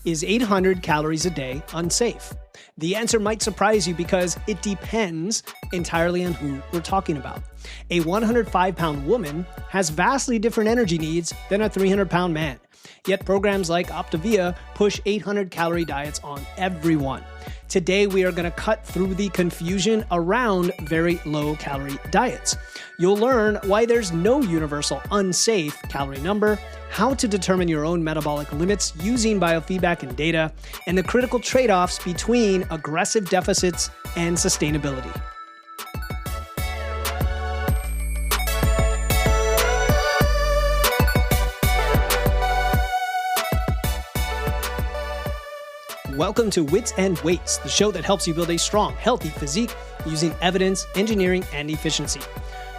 Is 800 calories a day unsafe? The answer might surprise you because it depends entirely on who we're talking about. A 105-pound woman has vastly different energy needs than a 300-pound man. Yet programs like Optavia push 800-calorie diets on everyone. Today, we are going to cut through the confusion around very low-calorie diets. You'll learn why there's no universal unsafe calorie number, how to determine your own metabolic limits using biofeedback and data, and the critical trade-offs between aggressive deficits and sustainability. Welcome to Wits and Weights, the show that helps you build a strong, healthy physique using evidence, engineering, and efficiency.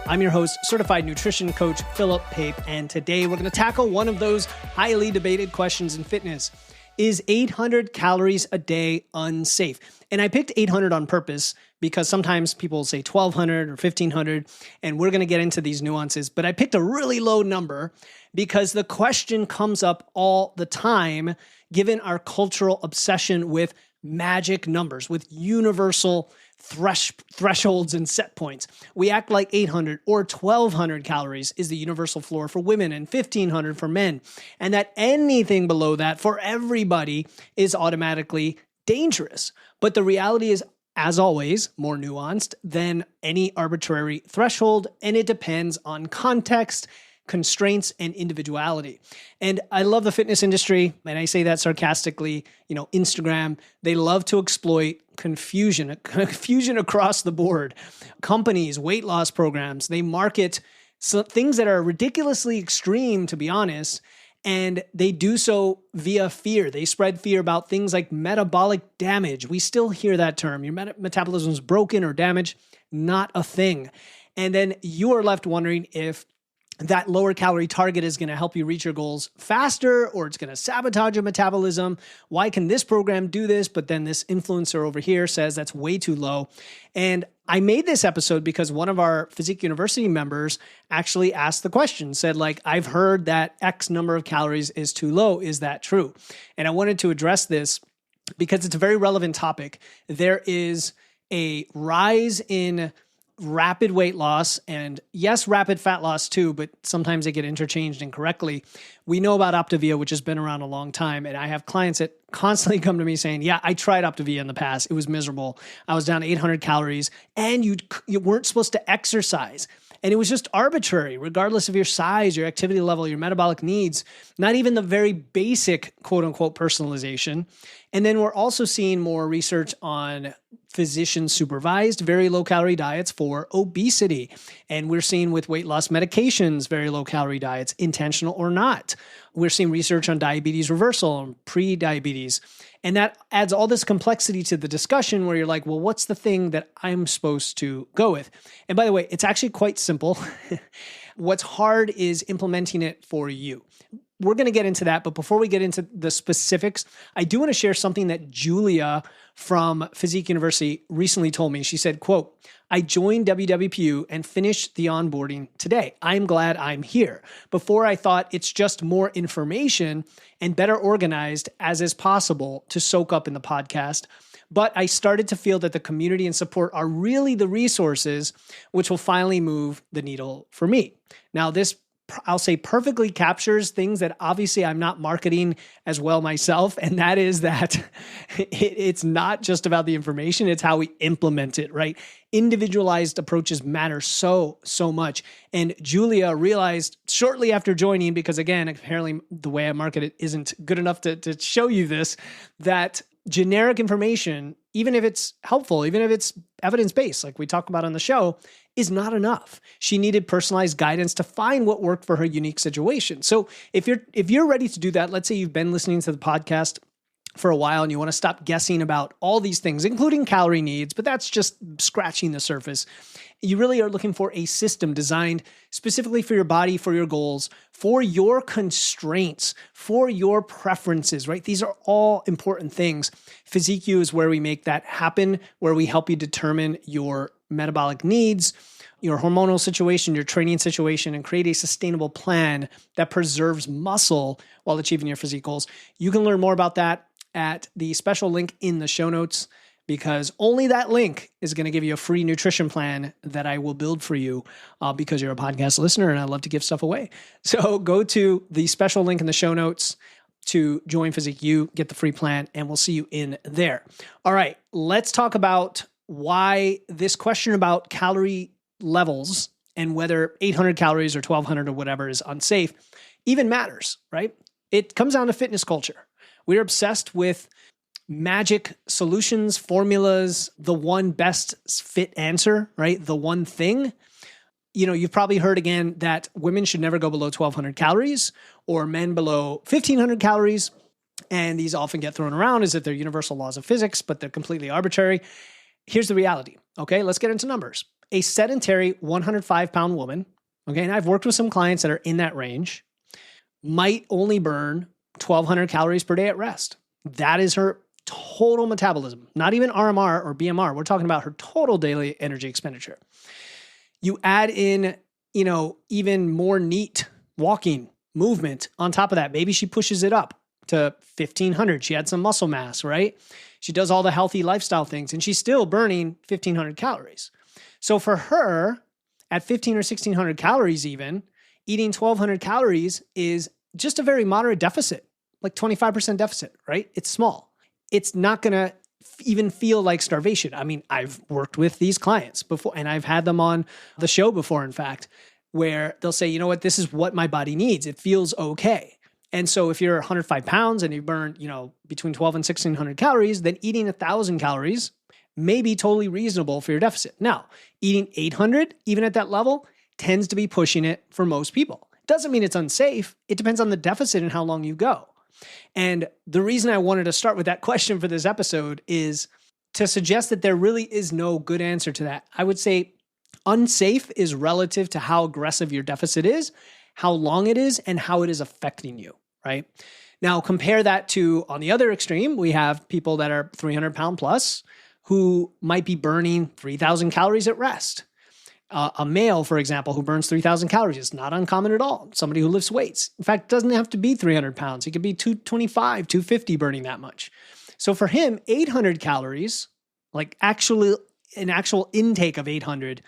I'm your host, certified nutrition coach Philip Pape, and today we're going to tackle one of those highly debated questions in fitness. Is 800 calories a day unsafe? And I picked 800 on purpose because sometimes people will say 1200 or 1500, and we're going to get into these nuances. But I picked a really low number because the question comes up all the time, given our cultural obsession with magic numbers, with universal thresholds and set points. We act like 800 or 1200 calories is the universal floor for women and 1500 for men, and that anything below that for everybody is automatically dangerous. But the reality is, as always, more nuanced than any arbitrary threshold, and it depends on context, constraints, and individuality. And I love the fitness industry, and I say that sarcastically. Instagram, they love to exploit confusion across the board. Companies, weight loss programs, they market things that are ridiculously extreme, to be honest, and they do so via fear. They spread fear about things like metabolic damage. We still hear that term. Your metabolism is broken or damaged, not a thing. And then you are left wondering if that lower calorie target is going to help you reach your goals faster, or it's going to sabotage your metabolism. Why can this program do this, but then this influencer over here says that's way too low? And I made this episode because one of our Physique University members actually asked the question, said I've heard that X number of calories is too low. Is that true? And I wanted to address this because it's a very relevant topic. There is a rise in rapid weight loss and yes, rapid fat loss too, but sometimes they get interchanged incorrectly. We know about Optavia, which has been around a long time. And I have clients that constantly come to me saying, yeah, I tried Optavia in the past. It was miserable. I was down to 800 calories and you weren't supposed to exercise. And it was just arbitrary, regardless of your size, your activity level, your metabolic needs, not even the very basic quote unquote personalization. And then we're also seeing more research on physician supervised, very low calorie diets for obesity. And we're seeing with weight loss medications, very low calorie diets, intentional or not. We're seeing research on diabetes reversal and pre-diabetes. And that adds all this complexity to the discussion where you're like, well, what's the thing that I'm supposed to go with? And by the way, it's actually quite simple. What's hard is implementing it for you. We're going to get into that, but before we get into the specifics, I do want to share something that Julia from Physique University recently told me. She said, quote, I joined WWPU and finished the onboarding today. I'm glad I'm here. Before I thought it's just more information and better organized as is possible to soak up in the podcast. But I started to feel that the community and support are really the resources which will finally move the needle for me. Now, this I'll say perfectly captures things that obviously I'm not marketing as well myself. And that is that it's not just about the information, it's how we implement it, right? Individualized approaches matter so much. And Julia realized shortly after joining, because again, apparently the way I market it isn't good enough to show you this, that generic information, even if it's helpful, even if it's evidence-based, like we talk about on the show, is not enough. She needed personalized guidance to find what worked for her unique situation. So if you're ready to do that, let's say you've been listening to the podcast for a while and you want to stop guessing about all these things, including calorie needs, but that's just scratching the surface. You really are looking for a system designed specifically for your body, for your goals, for your constraints, for your preferences, right? These are all important things. Physique U is where we make that happen, where we help you determine your metabolic needs, your hormonal situation, your training situation, and create a sustainable plan that preserves muscle while achieving your physique goals. You can learn more about that at the special link in the show notes, because only that link is going to give you a free nutrition plan that I will build for you because you're a podcast listener and I love to give stuff away. So go to the special link in the show notes to join Physique U, get the free plan, and we'll see you in there. All right, let's talk about why this question about calorie levels and whether 800 calories or 1200 or whatever is unsafe even matters, right? It comes down to fitness culture. We're obsessed with magic solutions, formulas, the one best fit answer, right? The one thing. You've probably heard again that women should never go below 1200 calories or men below 1500 calories. And these often get thrown around as if they're universal laws of physics, but they're completely arbitrary. Here's the reality. Okay, let's get into numbers. A sedentary 105-pound woman, okay, and I've worked with some clients that are in that range, might only burn 1200 calories per day at rest. That is her total metabolism, not even RMR or BMR. We're talking about her total daily energy expenditure. You add in, even more neat walking movement on top of that. Maybe she pushes it up to 1500. She had some muscle mass, right? She does all the healthy lifestyle things and she's still burning 1500 calories. So for her, at 15 or 1600 calories even, eating 1200 calories is just a very moderate deficit, like 25% deficit, right? It's small. It's not going to even feel like starvation. I mean, I've worked with these clients before and I've had them on the show before, in fact, where they'll say, you know what, this is what my body needs. It feels okay. And so if you're 105 pounds and you burn, between 12 and 1600 calories, then eating 1000 calories may be totally reasonable for your deficit. Now, eating 800, even at that level, tends to be pushing it for most people. Doesn't mean it's unsafe. It depends on the deficit and how long you go. And the reason I wanted to start with that question for this episode is to suggest that there really is no good answer to that. I would say unsafe is relative to how aggressive your deficit is, how long it is, and how it is affecting you, right? Now, compare that to, on the other extreme, we have people that are 300 pound plus who might be burning 3000 calories at rest. A male, for example, who burns 3,000 calories is not uncommon at all. Somebody who lifts weights. In fact, it doesn't have to be 300 pounds. It could be 225, 250 burning that much. So for him, 800 calories, like an actual intake of 800,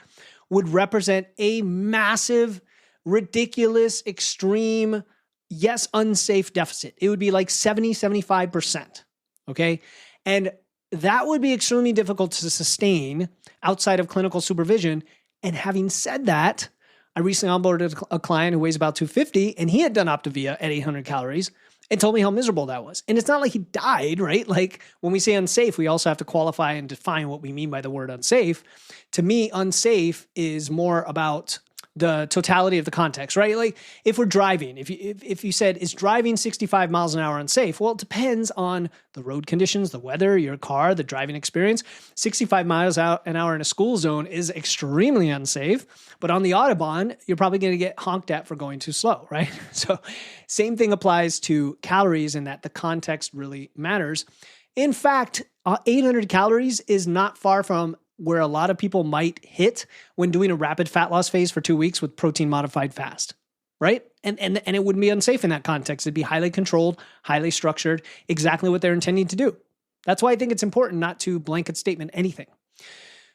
would represent a massive, ridiculous, extreme, yes, unsafe deficit. It would be like 70, 75%. Okay. And that would be extremely difficult to sustain outside of clinical supervision. And having said that, I recently onboarded a client who weighs about 250 and he had done Optavia at 800 calories and told me how miserable that was. And it's not like he died, right? Like when we say unsafe, we also have to qualify and define what we mean by the word unsafe. To me, unsafe is more about the totality of the context, right? Like if we're driving, if you said, is driving 65 miles an hour unsafe? Well, it depends on the road conditions, the weather, your car, the driving experience. 65 miles an hour in a school zone is extremely unsafe, but on the Autobahn, you're probably going to get honked at for going too slow, right? So same thing applies to calories in that the context really matters. In fact, 800 calories is not far from where a lot of people might hit when doing a rapid fat loss phase for 2 weeks with protein modified fast, right? And it wouldn't be unsafe in that context. It'd be highly controlled, highly structured, exactly what they're intending to do. That's why I think it's important not to blanket statement anything.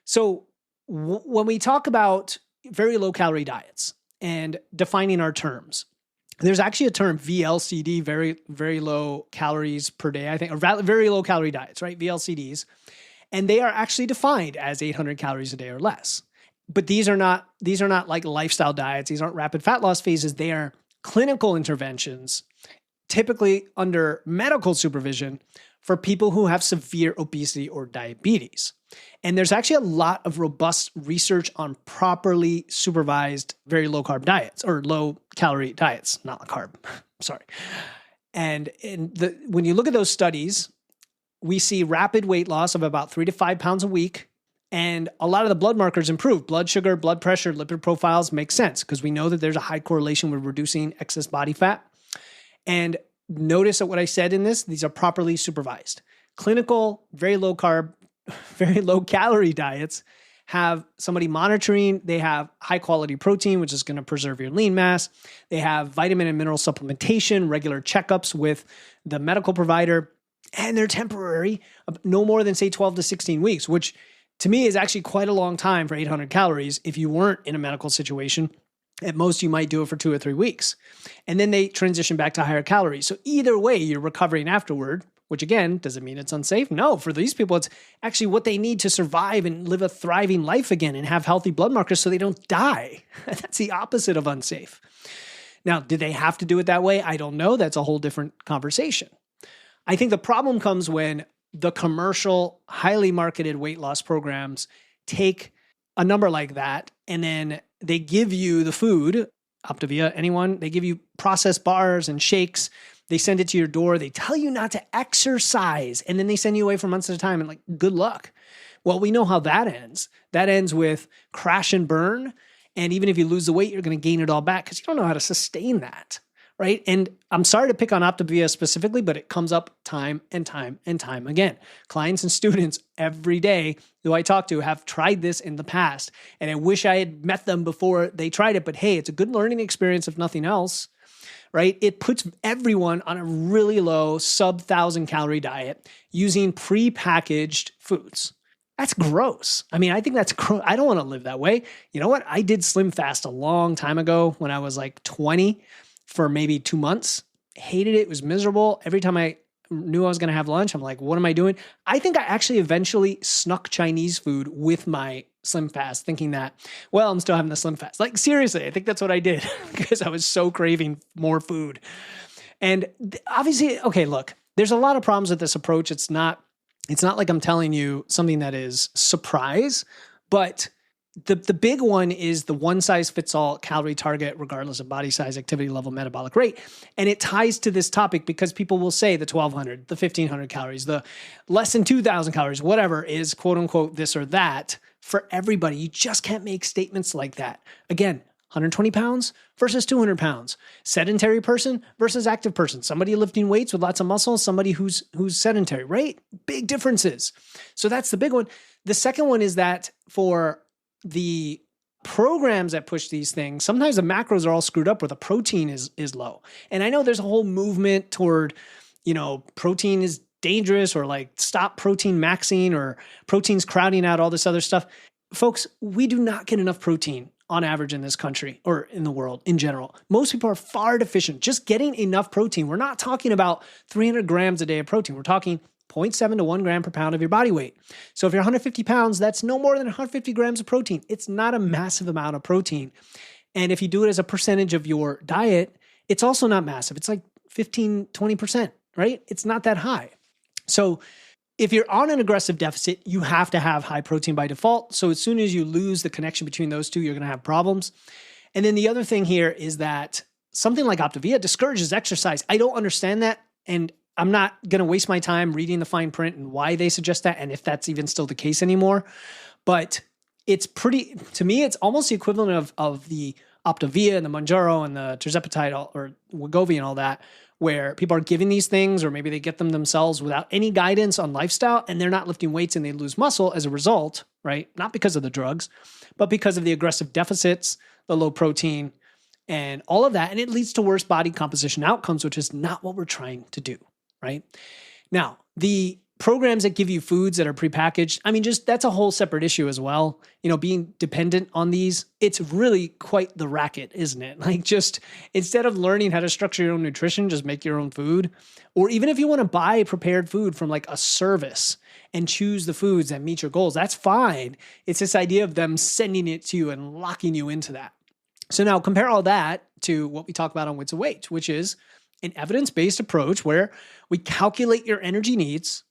So when we talk about very low calorie diets and defining our terms, there's actually a term, VLCD, very, very low calories per day, I think, or very low calorie diets, right? VLCDs. And they are actually defined as 800 calories a day or less. But these are not like lifestyle diets. These aren't rapid fat loss phases. They are clinical interventions, typically under medical supervision for people who have severe obesity or diabetes. And there's actually a lot of robust research on properly supervised, very low carb diets or low calorie diets, not carb, sorry. And when you look at those studies, we see rapid weight loss of about 3 to 5 pounds a week. And a lot of the blood markers improve. Blood sugar, blood pressure, lipid profiles make sense because we know that there's a high correlation with reducing excess body fat. And notice that what I said in this, these are properly supervised. Clinical, very low carb, very low calorie diets have somebody monitoring. They have high quality protein, which is going to preserve your lean mass. They have vitamin and mineral supplementation, regular checkups with the medical provider. and they're temporary, no more than say 12 to 16 weeks, which to me is actually quite a long time for 800 calories. If you weren't in a medical situation, at most you might do it for 2 or 3 weeks. And then they transition back to higher calories. So either way, you're recovering afterward, which again, does it mean it's unsafe? No, for these people, it's actually what they need to survive and live a thriving life again and have healthy blood markers so they don't die. That's the opposite of unsafe. Now, did they have to do it that way? I don't know. That's a whole different conversation. I think the problem comes when the commercial, highly marketed weight loss programs take a number like that and then they give you the food, Optavia, anyone, they give you processed bars and shakes. They send it to your door. They tell you not to exercise, and then they send you away for months at a time and like, good luck. Well, we know how that ends. That ends with crash and burn. And even if you lose the weight, you're going to gain it all back because you don't know how to sustain that, right? And I'm sorry to pick on Optavia specifically, but it comes up time and time and time again. Clients and students every day who I talk to have tried this in the past, and I wish I had met them before they tried it. But hey, it's a good learning experience if nothing else. Right? It puts everyone on a really low sub 1,000 calorie diet using prepackaged foods. That's gross. I mean, I think that's gross. I don't want to live that way. You know what? I did Slim Fast a long time ago when I was like 20 for maybe 2 months. Hated it. It was miserable. Every time I knew I was going to have lunch, I'm like, what am I doing? I think I actually eventually snuck Chinese food with my Slim Fast, thinking that, well, I'm still having the Slim Fast. Like, seriously, I think that's what I did because I was so craving more food. And obviously, okay, look, there's a lot of problems with this approach. It's not like I'm telling you something that is surprise, but the big one is the one size fits all calorie target, regardless of body size, activity level, metabolic rate. And it ties to this topic because people will say the 1,200, the 1,500 calories, the less than 2,000 calories, whatever is quote unquote this or that for everybody. You just can't make statements like that. Again, 120 pounds versus 200 pounds, sedentary person versus active person, somebody lifting weights with lots of muscle, somebody who's sedentary, right? Big differences. So that's the big one. The second one is that for the programs that push these things, sometimes the macros are all screwed up where the protein is low. And I know there's a whole movement toward, protein is dangerous or like stop protein maxing or protein's crowding out all this other stuff. Folks, we do not get enough protein on average in this country or in the world in general. Most people are far deficient. Just getting enough protein. We're not talking about 300 grams a day of protein. We're talking 0.7 to 1 gram per pound of your body weight. So if you're 150 pounds, that's no more than 150 grams of protein. It's not a massive amount of protein. And if you do it as a percentage of your diet, it's also not massive. It's like 15, 20%, right? It's not that high. So if you're on an aggressive deficit, you have to have high protein by default. So as soon as you lose the connection between those two, you're going to have problems. And then the other thing here is that something like Optavia discourages exercise. I don't understand that. And I'm not going to waste my time reading the fine print and why they suggest that and if that's even still the case anymore. But it's to me, it's almost the equivalent of the Optavia and the Mounjaro and the tirzepatide or Wegovy and all that, where people are giving these things or maybe they get them themselves without any guidance on lifestyle and they're not lifting weights and they lose muscle as a result, right? Not because of the drugs, but because of the aggressive deficits, the low protein, and all of that. And it leads to worse body composition outcomes, which is not what we're trying to do. Right? Now, the programs that give you foods that are prepackaged, I mean, that's a whole separate issue as well. Being dependent on these, it's really quite the racket, isn't it? Like just instead of learning how to structure your own nutrition, just make your own food. Or even if you want to buy prepared food from like a service and choose the foods that meet your goals, that's fine. It's this idea of them sending it to you and locking you into that. So now compare all that to what we talk about on Wits of Weight, which is an evidence-based approach where we calculate your energy needs,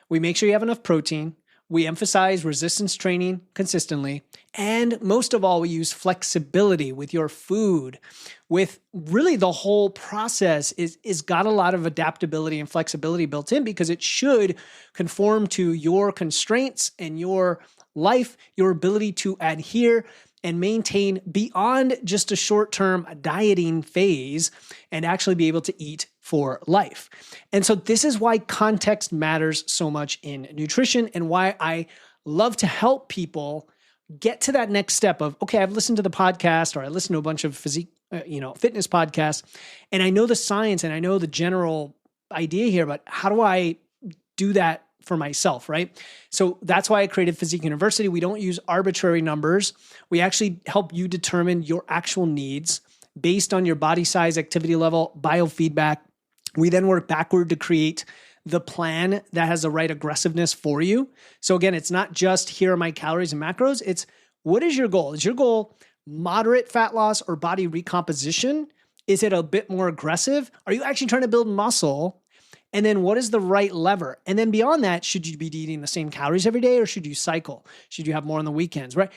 we make sure you have enough protein, we emphasize resistance training consistently, and most of all, we use flexibility with your food. With really the whole process is got a lot of adaptability and flexibility built in because it should conform to your constraints and your life, your ability to adhere and maintain beyond just a short-term dieting phase and actually be able to eat for life. And so this is why context matters so much in nutrition and why I love to help people get to that next step of, okay, I've listened to the podcast or I listened to a bunch of fitness podcasts and I know the science and I know the general idea here, but how do I do that for myself, right? So that's why I created Physique University. We don't use arbitrary numbers. We actually help you determine your actual needs based on your body size, activity level, biofeedback. We then work backward to create the plan that has the right aggressiveness for you. So again, it's not just here are my calories and macros. It's what is your goal? Is your goal moderate fat loss or body recomposition? Is it a bit more aggressive? Are you actually trying to build muscle? And then what is the right lever? And then beyond that, should you be eating the same calories every day or should you cycle? Should you have more on the weekends, right?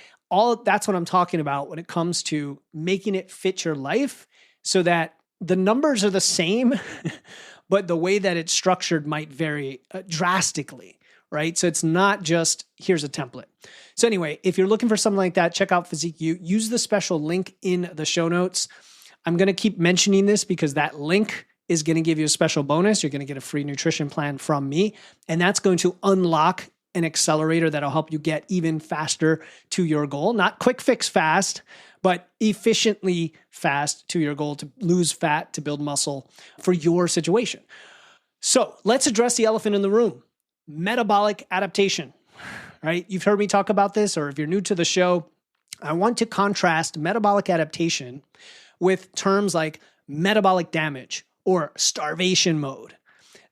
That's what I'm talking about when it comes to making it fit your life so that the numbers are the same, but the way that it's structured might vary drastically, right? So it's not just, here's a template. So anyway, if you're looking for something like that, check out Physique U. Use the special link in the show notes. I'm going to keep mentioning this because that link is going to give you a special bonus. You're going to get a free nutrition plan from me, and that's going to unlock an accelerator that'll help you get even faster to your goal. Not quick fix fast, but efficiently fast to your goal to lose fat, to build muscle for your situation. So let's address the elephant in the room, metabolic adaptation, right? You've heard me talk about this, or if you're new to the show, I want to contrast metabolic adaptation with terms like metabolic damage or starvation mode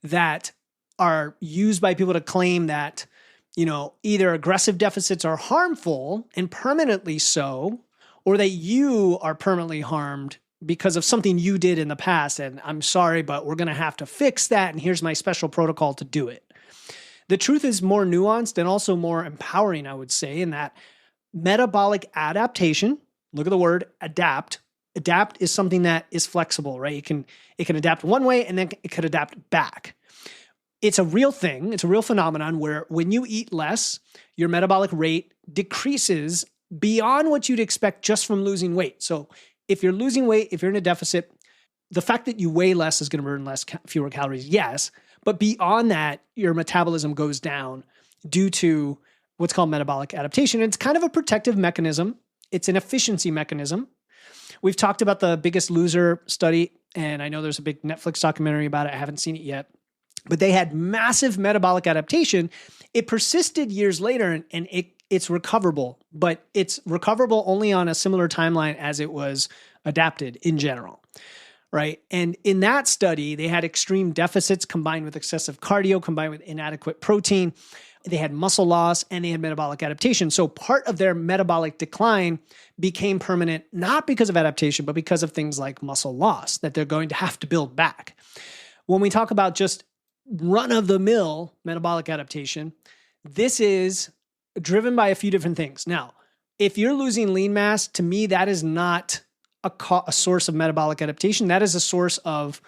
that are used by people to claim that, either aggressive deficits are harmful and permanently so, or that you are permanently harmed because of something you did in the past. And I'm sorry, but we're going to have to fix that. And here's my special protocol to do it. The truth is more nuanced and also more empowering, I would say, in that metabolic adaptation, look at the word adapt. Adapt is something that is flexible, right? It can adapt one way and then it could adapt back. It's a real thing. It's a real phenomenon where when you eat less, your metabolic rate decreases beyond what you'd expect just from losing weight. So if you're losing weight, if you're in a deficit, the fact that you weigh less is going to burn fewer calories, yes. But beyond that, your metabolism goes down due to what's called metabolic adaptation. It's kind of a protective mechanism. It's an efficiency mechanism. We've talked about the Biggest Loser study, and I know there's a big Netflix documentary about it. I haven't seen it yet. But they had massive metabolic adaptation. It persisted years later, and it's recoverable, but it's recoverable only on a similar timeline as it was adapted in general, right? And in that study, they had extreme deficits combined with excessive cardio, combined with inadequate protein. They had muscle loss and they had metabolic adaptation. So part of their metabolic decline became permanent, not because of adaptation, but because of things like muscle loss that they're going to have to build back. When we talk about just run-of-the-mill metabolic adaptation, this is driven by a few different things. Now, if you're losing lean mass, to me, that is not a source of metabolic adaptation. That is a source of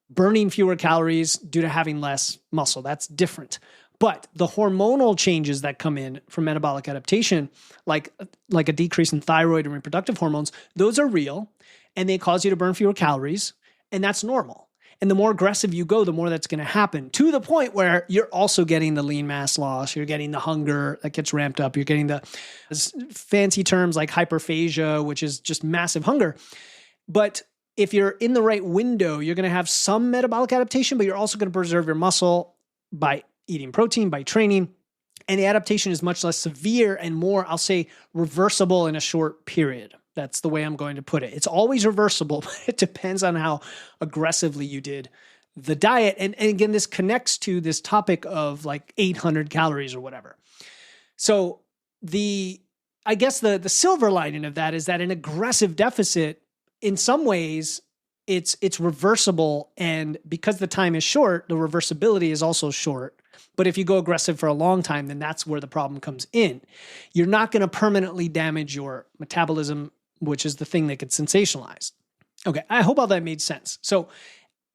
burning fewer calories due to having less muscle. That's different. But the hormonal changes that come in from metabolic adaptation, like a decrease in thyroid and reproductive hormones, those are real and they cause you to burn fewer calories, and that's normal. And the more aggressive you go, the more that's going to happen, to the point where you're also getting the lean mass loss, you're getting the hunger that gets ramped up, you're getting the fancy terms like hyperphagia, which is just massive hunger. But if you're in the right window, you're going to have some metabolic adaptation, but you're also going to preserve your muscle by eating protein, by training. And the adaptation is much less severe and more, I'll say, reversible in a short period. That's the way I'm going to put it. It's always reversible, but it depends on how aggressively you did the diet. And again, this connects to this topic of like 800 calories or whatever. So I guess the silver lining of that is that an aggressive deficit, in some ways, it's reversible. And because the time is short, the reversibility is also short. But if you go aggressive for a long time, then that's where the problem comes in. You're not going to permanently damage your metabolism, which is the thing that gets sensationalized. Okay, I hope all that made sense. So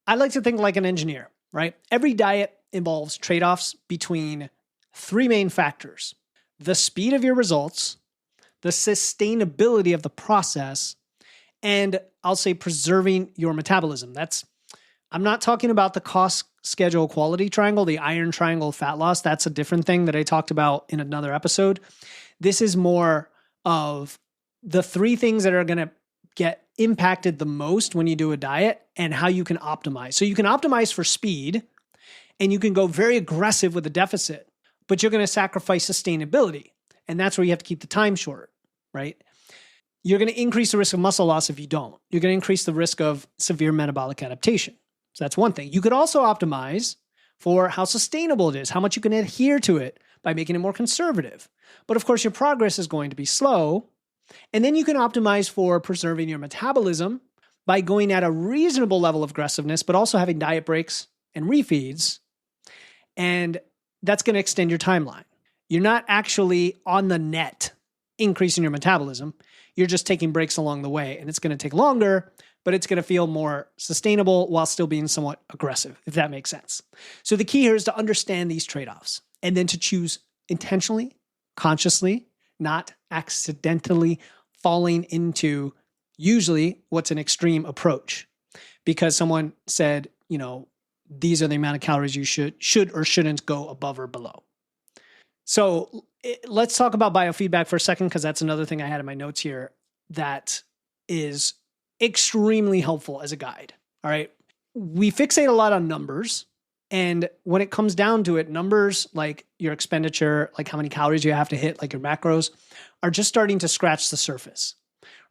I like to think like an engineer, right? Every diet involves trade-offs between three main factors: the speed of your results, the sustainability of the process, and I'll say preserving your metabolism. I'm not talking about the cost, schedule, quality triangle, the iron triangle of fat loss. That's a different thing that I talked about in another episode. This is more of the three things that are going to get impacted the most when you do a diet and how you can optimize. So you can optimize for speed, And you can go very aggressive with a deficit, but you're going to sacrifice sustainability. And that's where you have to keep the time short, right? You're going to increase the risk of muscle loss if you don't. You're going to increase the risk of severe metabolic adaptation. So that's one thing. You could also optimize for how sustainable it is, how much you can adhere to it by making it more conservative. But of course, your progress is going to be slow. And then you can optimize for preserving your metabolism by going at a reasonable level of aggressiveness, but also having diet breaks and refeeds. And that's going to extend your timeline. You're not actually on the net increasing your metabolism. You're just taking breaks along the way, and it's going to take longer, but it's going to feel more sustainable while still being somewhat aggressive, if that makes sense. So the key here is to understand these trade-offs and then to choose intentionally, consciously, not accidentally falling into usually what's an extreme approach because someone said, these are the amount of calories you should or shouldn't go above or below. So let's talk about biofeedback for a second, because that's another thing I had in my notes here that is extremely helpful as a guide. All right. We fixate a lot on numbers. And when it comes down to it, numbers like your expenditure, like how many calories you have to hit, like your macros, are just starting to scratch the surface.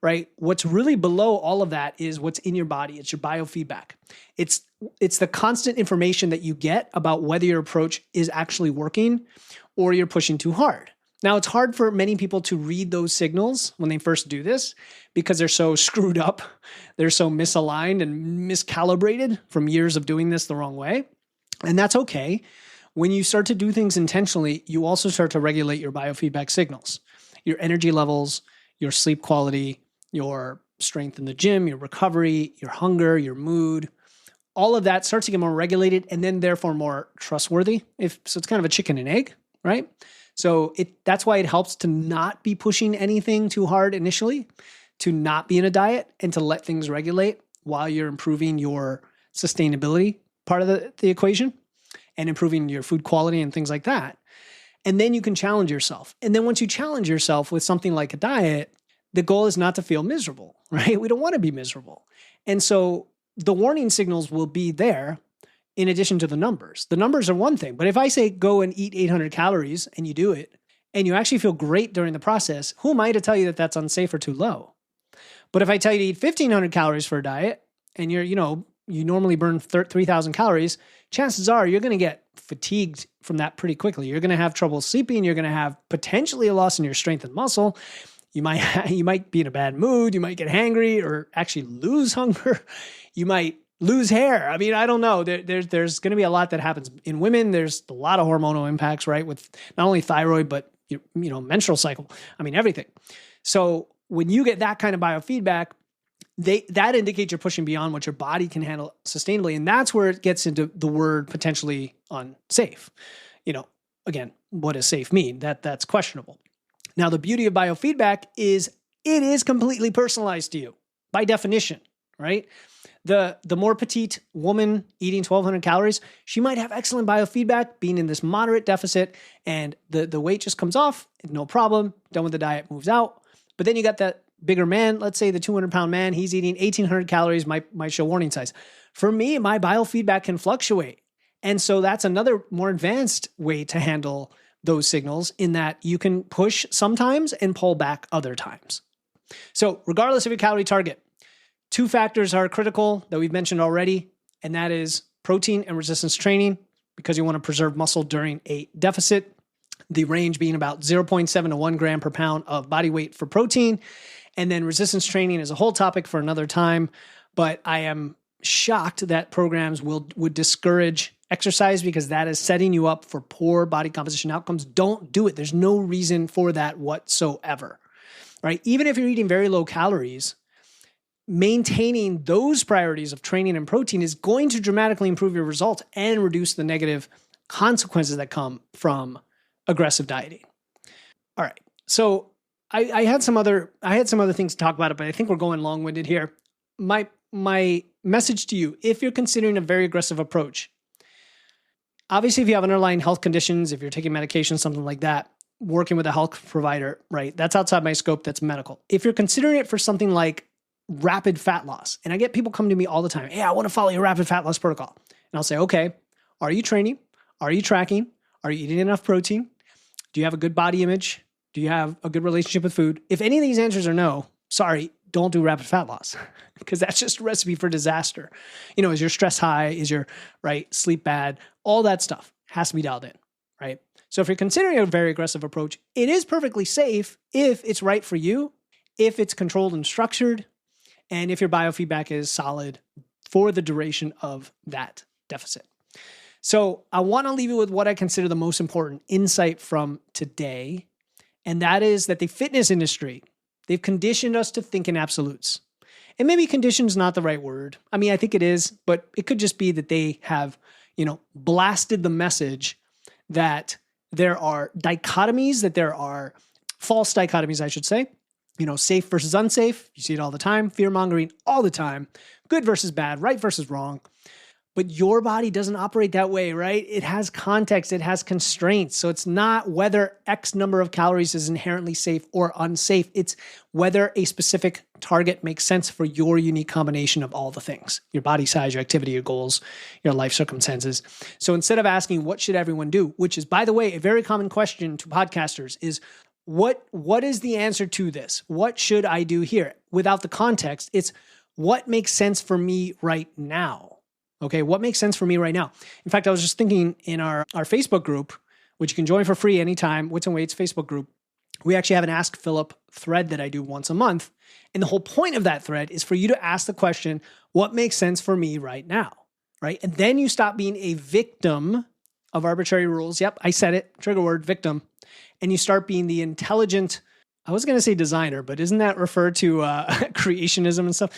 Right? What's really below all of that is what's in your body. It's your biofeedback. It's the constant information that you get about whether your approach is actually working or you're pushing too hard. Now, it's hard for many people to read those signals when they first do this because they're so screwed up. They're so misaligned and miscalibrated from years of doing this the wrong way. And that's okay. When you start to do things intentionally, you also start to regulate your biofeedback signals, your energy levels, your sleep quality, your strength in the gym, your recovery, your hunger, your mood. All of that starts to get more regulated and then therefore more trustworthy. So it's kind of a chicken and egg, right? So that's why it helps to not be pushing anything too hard initially, to not be in a diet and to let things regulate while you're improving your sustainability part of the equation and improving your food quality and things like that. And then you can challenge yourself. And then once you challenge yourself with something like a diet, the goal is not to feel miserable, right? We don't want to be miserable. And so the warning signals will be there in addition to the numbers. The numbers are one thing, but if I say go and eat 800 calories and you do it and you actually feel great during the process, who am I to tell you that that's unsafe or too low? But if I tell you to eat 1,500 calories for a diet and you normally burn 3,000 calories, chances are you're going to get fatigued from that pretty quickly. You're going to have trouble sleeping. You're going to have potentially a loss in your strength and muscle. You might be in a bad mood. You might get hangry or actually lose hunger. You might lose hair. I mean, I don't know. There's going to be a lot that happens in women. There's a lot of hormonal impacts, right? With not only thyroid, but menstrual cycle. I mean, everything. So when you get that kind of biofeedback, that indicates you're pushing beyond what your body can handle sustainably. And that's where it gets into the word potentially unsafe. Again, what does safe mean? That's questionable. Now, the beauty of biofeedback is it is completely personalized to you by definition, right? The more petite woman eating 1,200 calories, she might have excellent biofeedback being in this moderate deficit and the weight just comes off, no problem, done with the diet, moves out. But then you got that bigger man, let's say the 200-pound man, he's eating 1,800 calories, might show warning signs. For me, my biofeedback can fluctuate. And so that's another more advanced way to handle those signals in that you can push sometimes and pull back other times. So regardless of your calorie target, two factors are critical that we've mentioned already, and that is protein and resistance training, because you want to preserve muscle during a deficit, the range being about 0.7 to 1 gram per pound of body weight for protein. And then resistance training is a whole topic for another time, but I am shocked that programs would discourage exercise because that is setting you up for poor body composition outcomes. Don't do it. There's no reason for that whatsoever, right? Even if you're eating very low calories, maintaining those priorities of training and protein is going to dramatically improve your results and reduce the negative consequences that come from aggressive dieting. All right. So I had some other things to talk about it, but I think we're going long-winded here. My message to you, if you're considering a very aggressive approach, obviously if you have underlying health conditions, if you're taking medication, something like that, working with a health provider, right? That's outside my scope. That's medical. If you're considering it for something like rapid fat loss, and I get people come to me all the time, hey, I want to follow your rapid fat loss protocol. And I'll say, okay, Are you training? Are you tracking? Are you eating enough protein? Do you have a good body image? Do you have a good relationship with food? If any of these answers are no, sorry, don't do rapid fat loss because that's just a recipe for disaster. Is your stress high? Is your sleep bad? All that stuff has to be dialed in, right? So if you're considering a very aggressive approach, it is perfectly safe if it's right for you, if it's controlled and structured, and if your biofeedback is solid for the duration of that deficit. So I want to leave you with what I consider the most important insight from today, and that is that the fitness industry, they've conditioned us to think in absolutes. And maybe condition is not the right word. I mean, I think it is, but it could just be that they have, blasted the message that there are dichotomies, that there are false dichotomies, I should say. Safe versus unsafe. You see it all the time. Fear-mongering all the time. Good versus bad, right versus wrong. But your body doesn't operate that way, right? It has context, it has constraints. So it's not whether X number of calories is inherently safe or unsafe. It's whether a specific target makes sense for your unique combination of all the things, your body size, your activity, your goals, your life circumstances. So instead of asking, what should everyone do? Which is, by the way, a very common question to podcasters is, what is the answer to this? What should I do here? Without the context, it's what makes sense for me right now. Okay, what makes sense for me right now? In fact, I was just thinking in our Facebook group, which you can join for free anytime, Wits and Weights Facebook group, we actually have an Ask Philip thread that I do once a month. And the whole point of that thread is for you to ask the question, what makes sense for me right now, right? And then you stop being a victim of arbitrary rules. Yep, I said it, trigger word, victim. And you start being the intelligent, I was going to say designer, but isn't that referred to creationism and stuff?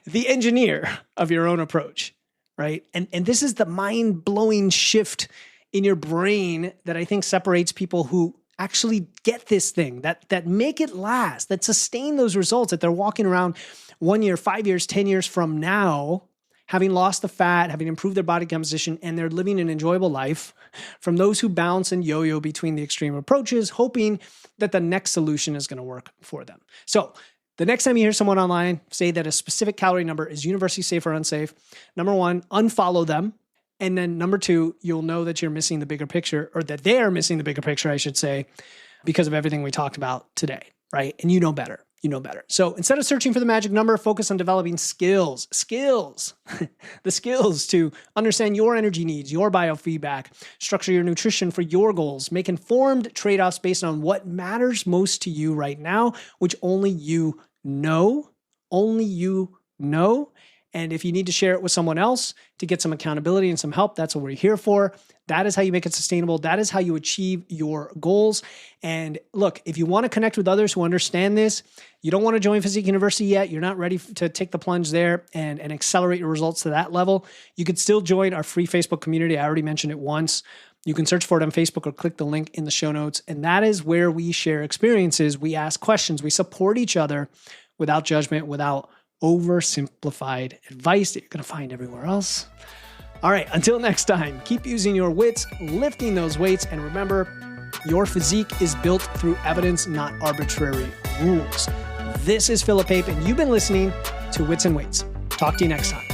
The engineer of your own approach, right? And this is the mind-blowing shift in your brain that I think separates people who actually get this thing, that make it last, that sustain those results, that they're walking around 1 year, 5 years, 10 years from now, having lost the fat, having improved their body composition, and they're living an enjoyable life, from those who bounce and yo-yo between the extreme approaches, hoping that the next solution is going to work for them. So the next time you hear someone online say that a specific calorie number is universally safe or unsafe, number one, unfollow them. And then number two, you'll know that you're missing the bigger picture, or that they are missing the bigger picture, I should say, because of everything we talked about today, right? And you know better. You know better. So instead of searching for the magic number, focus on developing skills, the skills to understand your energy needs, your biofeedback, structure your nutrition for your goals, make informed trade-offs based on what matters most to you right now, which only you know. And if you need to share it with someone else to get some accountability and some help, that's what we're here for. That is how you make it sustainable. That is how you achieve your goals. And look, if you want to connect with others who understand this, you don't want to join Physique University yet, you're not ready to take the plunge there and accelerate your results to that level, you could still join our free Facebook community. I already mentioned it once. You can search for it on Facebook or click the link in the show notes. And that is where we share experiences. We ask questions. We support each other without judgment, without oversimplified advice that you're going to find everywhere else. All right, until next time, keep using your wits, lifting those weights, and remember, your physique is built through evidence, not arbitrary rules. This is Philip Pape, and you've been listening to Wits and Weights. Talk to you next time.